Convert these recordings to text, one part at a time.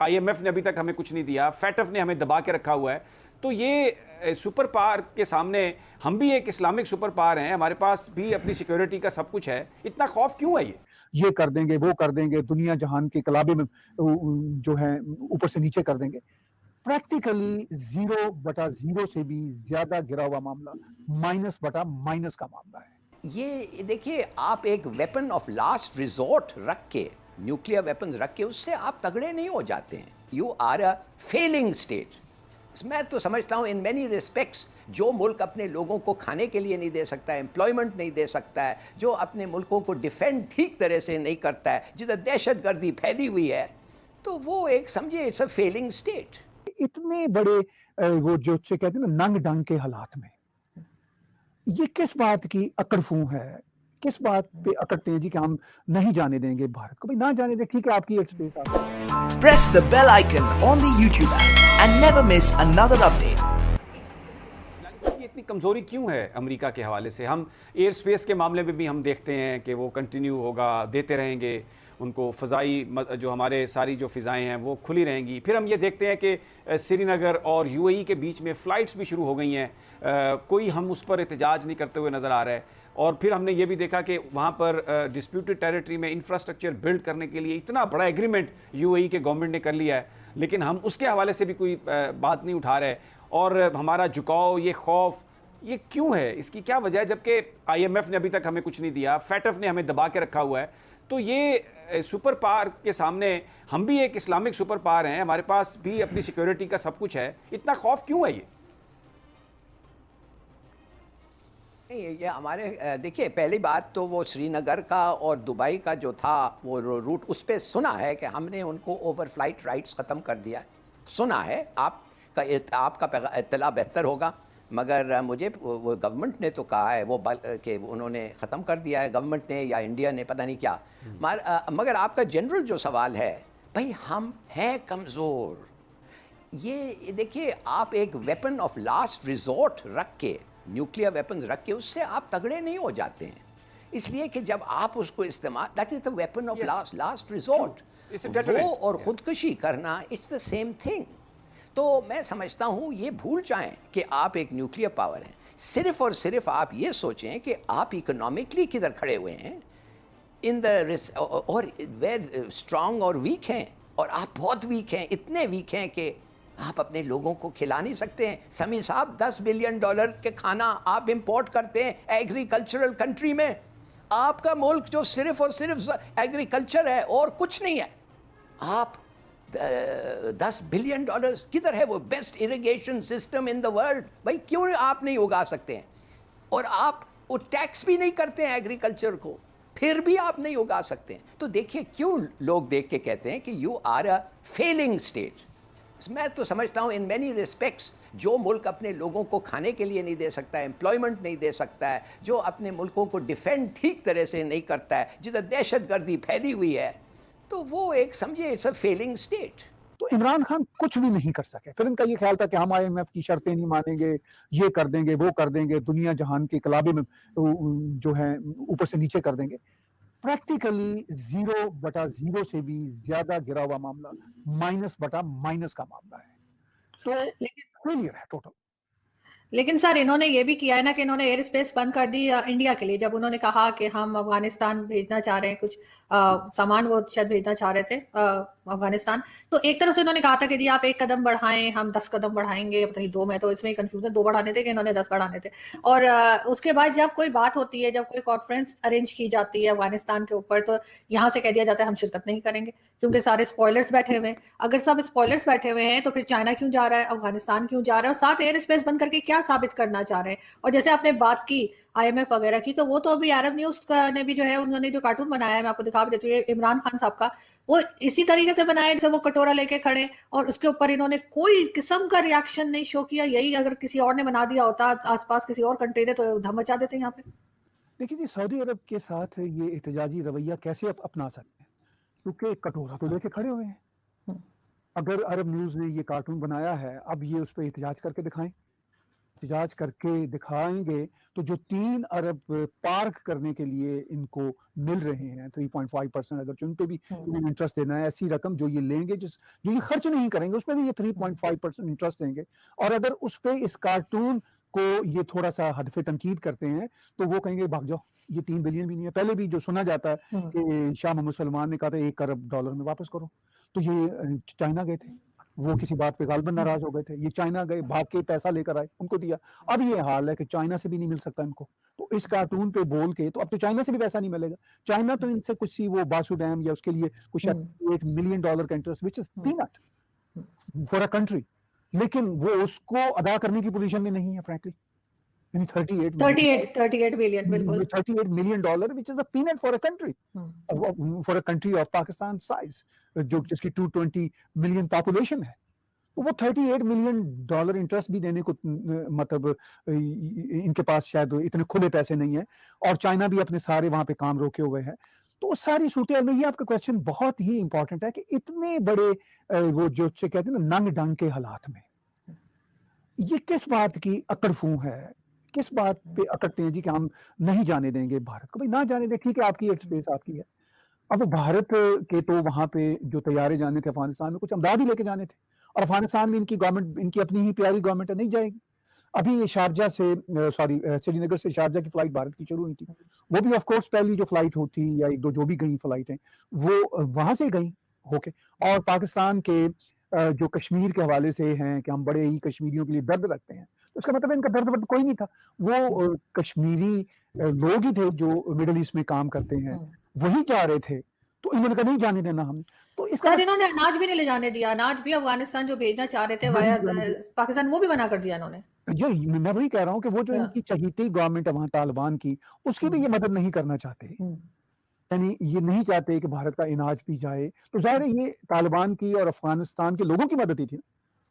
IMF ने अभी तक हमें कुछ नहीं दिया, फैटफ ने हमें दबा के रखा हुआ है। तो ये सुपर पावर के सामने हम भी एक इस्लामिक सुपर पावर हैं, हमारे पास भी अपनी सिक्योरिटी का सब कुछ है, इतना खौफ क्यों है? ये कर देंगे, वो कर देंगे, दुनिया जहान के कलाबे में जो है ऊपर से नीचे कर देंगे। प्रैक्टिकली 0/0 से भी ज्यादा गिरा हुआ मामला -/- का मामला है। ये देखिए, आप एक वेपन ऑफ लास्ट रिजॉर्ट रख के, न्यूक्लियर वेपन्स रख के, उससे आप तगड़े नहीं हो जाते हैं। You are a failing state. मैं तो समझता हूँ इन मैनी रिस्पेक्ट्स, जो मुल्क अपने लोगों को खाने के लिए नहीं दे सकता है, एम्प्लॉयमेंट नहीं दे सकता है, जो अपने मुल्कों को डिफेंड ठीक तरह से नहीं करता है, जिधर दहशतगर्दी फैली हुई है, तो वो एक समझिए इट्स अ फेलिंग स्टेट। इतने बड़े वो जो कहते हैं ना नंग ढंग के हालात में ये किस बात की अकड़फू है, किस बात पे अकड़ते हैं जी कि हम नहीं जाने देंगे भारत को? भाई ना जाने दें, ठीक है, आपकी एक स्पेस आप Press the bell icon on the YouTube app and never miss another update. इतनी कमजोरी क्यों है अमेरिका के हवाले से? हम एयर स्पेस के मामले में भी हम देखते हैं कि वो कंटिन्यू होगा, देते रहेंगे उनको फ़ज़ाई, जो हमारे सारी जो फ़िज़ाएँ हैं वो खुली रहेंगी। फिर हम ये देखते हैं कि श्रीनगर और यूएई के बीच में फ़्लाइट्स भी शुरू हो गई हैं, कोई हम उस पर एहतजाज नहीं करते हुए नज़र आ रहा है। और फिर हमने ये भी देखा कि वहाँ पर डिस्प्यूटेड टेरिटरी में इंफ्रास्ट्रक्चर बिल्ड करने के लिए इतना बड़ा एग्रीमेंट यूएई के गवर्नमेंट ने कर लिया है, लेकिन हम उसके हवाले से भी कोई बात नहीं उठा रहे। और हमारा झुकाव, ये खौफ, ये क्यों है? इसकी क्या वजह है? जबकि आईएमएफ ने अभी तक हमें कुछ नहीं दिया, फैटफ ने हमें दबा के रखा हुआ है। तो ये सुपर पावर के सामने हम भी एक इस्लामिक सुपर पावर हैं, हमारे पास भी अपनी सिक्योरिटी का सब कुछ है, इतना खौफ क्यों है? ये हमारे देखिए, पहली बात तो वो श्रीनगर का और दुबई का जो था वो रूट, उस पर सुना है कि हमने उनको ओवरफ्लाइट राइट्स ख़त्म कर दिया है। सुना है, आपका इत्तला बेहतर होगा, मगर मुझे वो गवर्नमेंट ने तो कहा है वो कि उन्होंने ख़त्म कर दिया है, गवर्नमेंट ने या इंडिया ने, पता नहीं क्या। मगर आपका जनरल जो सवाल है, भाई हम हैं कमज़ोर। ये देखिए, आप एक वेपन ऑफ लास्ट रिजॉर्ट रख के, न्यूक्लियर वेपन्स रख के, उससे आप तगड़े नहीं हो जाते हैं। इसलिए कि जब आप उसको इस्तेमाल, that is the weapon of last resort. वो और खुदकुशी करना, इट्स द सेम थिंग। तो मैं समझता हूँ ये भूल जाएं कि आप एक न्यूक्लियर पावर हैं। सिर्फ और सिर्फ आप ये सोचें कि आप इकोनॉमिकली किधर खड़े हुए हैं, इन द और वेर स्ट्रांग और वीक हैं, और आप बहुत वीक हैं, इतने वीक हैं कि आप अपने लोगों को खिला नहीं सकते हैं। समी साहब, $10 बिलियन के खाना आप इंपोर्ट करते हैं एग्रीकल्चरल कंट्री में। आपका मुल्क जो सिर्फ और सिर्फ एग्रीकल्चर है और कुछ नहीं है, आप $10 बिलियन किधर है? वो best irrigation system in the world, भाई क्यों आप नहीं उगा सकते हैं? और आप वो टैक्स भी नहीं करते हैं एग्रीकल्चर को, फिर भी आप नहीं उगा सकते हैं। तो देखिए, क्यों लोग देख के कहते हैं कि you are a failing state. मैं तो समझता हूँ इन मैनी रिस्पेक्ट्स, जो मुल्क अपने लोगों को खाने के लिए नहीं दे सकता है, एम्प्लॉयमेंट नहीं दे सकता है, जो अपने मुल्कों को डिफेंड ठीक तरह से नहीं करता है, जिधर दहशतगर्दी फैली हुई है, तो वो एक समझिए इट्स अ फेलिंग स्टेट। तो इमरान खान कुछ भी नहीं कर सके। फिर इनका ये ख्याल था कि हम आईएमएफ की शर्तें नहीं मानेंगे, ये कर देंगे, वो कर देंगे, दुनिया जहान के कलाबे में जो है ऊपर से नीचे कर देंगे। प्रैक्टिकली 0/0 से भी ज्यादा गिरा हुआ मामला -/- का मामला है। तो फेलियर है टोटल। लेकिन सर, इन्होंने ये भी किया है ना कि इन्होंने एयर स्पेस बंद कर दी इंडिया के लिए। जब उन्होंने कहा कि हम अफगानिस्तान भेजना चाह रहे हैं, कुछ सामान वो शायद भेजना चाह रहे थे अफगानिस्तान, तो एक तरफ से उन्होंने कहा था कि जी आप 1 कदम बढ़ाएं, हम 10 कदम बढ़ाएंगे, पता नहीं 2 में, तो इसमें कंफ्यूजन, 2 बढ़ाने थे कि इन्होंने 10 बढ़ाने थे। और उसके बाद जब कोई बात होती है, जब कोई कॉन्फ्रेंस अरेंज की जाती है अफगानिस्तान के ऊपर, तो यहाँ से कह दिया जाता है हम शिरकत नहीं करेंगे क्योंकि सारे स्पॉयलर्स बैठे हुए हैं। अगर सब स्पॉयलर्स बैठे हुए हैं तो फिर चाइना क्यों जा रहा है, अफगानिस्तान क्यों जा रहा है, और साथ एयर स्पेस बंद करके क्या साबित करना चाह रहे हैं? और जैसे आपने बात की आईएमएफ वगैरह की, तो वो तो अभी अरब न्यूज ने भी जो है, उन्होंने जो कार्टून बनाया है, मैं आपको दिखा भी देती हूँ, इमरान खान साहब का, वो इसी तरीके से बनाया जैसे वो कटोरा लेके खड़े, और उसके ऊपर इन्होंने कोई किस्म का रिएक्शन नहीं शो किया। यही अगर किसी और ने बना दिया होता, आसपास किसी और कंट्री ने, तो धम मचा देते यहाँ पे। देखिए जी, सऊदी अरब के साथ ये एहतजाजी रवैया कैसे अपना सकते हैं, क्योंकि कटोरा तो लेके खड़े हुए हैं। अगर अरब न्यूज ने ये कार्टून बनाया है, अब ये उस पर एहतजाज करके दिखाएं। एहतजाज करके दिखाएंगे तो जो 3 अरब पार्क करने के लिए इनको मिल रहे हैं 3.5%, अगर उन पे भी इन्हें इंटरेस्ट देना है, ऐसी रकम जो ये लेंगे जो ये खर्च नहीं करेंगे उसमें भी ये 3.5% इंटरेस्ट देंगे। और अगर उस पे इस कार्टून को ये थोड़ा सा हदफे तनकीद करते हैं तो वो कहेंगे भाग जाओ, ये 3 बिलियन भी नहीं है। पहले भी जो सुना जाता है कि शाह मोहम्मद सलमान ने कहा था 1 अरब डॉलर में वापस करो, तो ये चाइना गए थे, वो किसी बात पे गालबन नाराज हो गए थे, ये चाइना गए, भाग के पैसा लेकर आए, उनको दिया। अब ये हाल है कि चाइना से भी नहीं मिल सकता इनको, तो इस कार्टून पे बोल के तो अब तो चाइना से भी पैसा नहीं मिलेगा। चाइना तो इनसे कुछ सी वो बासु डैम या उसके लिए कुछ $8 मिलियन का interest which is peanut for a country, लेकिन वो उसको अदा करने की पोजीशन में नहीं है फ्रैंकली। 38 बिलियन, बिल्कुल। $38 million, which is a peanut for a country, for a country of Pakistan size, जो जिसकी 220 मिलियन पॉपुलेशन है, तो वो $38 मिलियन इंटरेस्ट भी देने को मतलब इनके पास शायद इतने खुले पैसे नहीं है, और चाइना भी अपने सारे वहां पे काम रोके हुए है। तो सारी सूरत में ये आपका क्वेश्चन बहुत ही इंपॉर्टेंट है कि इतने बड़े वो जो कहते हैं ना नंग ढंग के हालात में ये किस बात की अकड़फू है, किस बात पे अकड़ते हैं जी कि हम नहीं जाने देंगे भारत को। भाई ना जाने दें, ठीक है, आपकी एयर स्पेस आपकी है। अब भारत के तो वहां पे जो तैयारे जाने थे अफगानिस्तान में, कुछ अमदाद ही लेके जाने थे, और अफगानिस्तान में इनकी गवर्नमेंट, इनकी अपनी ही प्यारी गवर्नमेंट है, नहीं जाएगी। अभी ये शारजा से श्रीनगर से शारजा की फ्लाइट भारत की शुरू हुई थी, वो भी ऑफ कोर्स पहली जो फ्लाइट होती या 1-2 जो भी गई फ्लाइट है वो वहां से गई होके। और पाकिस्तान के जो कश्मीर के हवाले से हैं कि हम बड़े ही कश्मीरियों के लिए दर्द रखते हैं, तो उसका मतलब इनका दर्द कोई नहीं था, वो कश्मीरी लोग ही थे जो मिडिल ईस्ट में काम करते हैं, वही जा रहे थे, तो इन्होंने कहा नहीं जाने देना हमने। तो सर इन्होंने अनाज भी नहीं ले जाने दिया, अनाज भी अफगानिस्तान जो भेजना चाह रहे थे वाया पाकिस्तान, वो भी मना कर दिया इन्होंने। ये मैं वही कह रहा हूँ कि वो जो इनकी चहीती गवर्नमेंट है वहां तालिबान की, उसकी भी ये मदद नहीं करना चाहते, यानी ये नहीं चाहते कि भारत का अनाज भी जाए। तो जाहिर है ये तालिबान की और अफगानिस्तान के लोगों की मदद ही थी,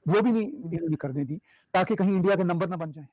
वो भी नहीं इन्होंने करने दी ताकि कहीं इंडिया के नंबर ना बन जाए।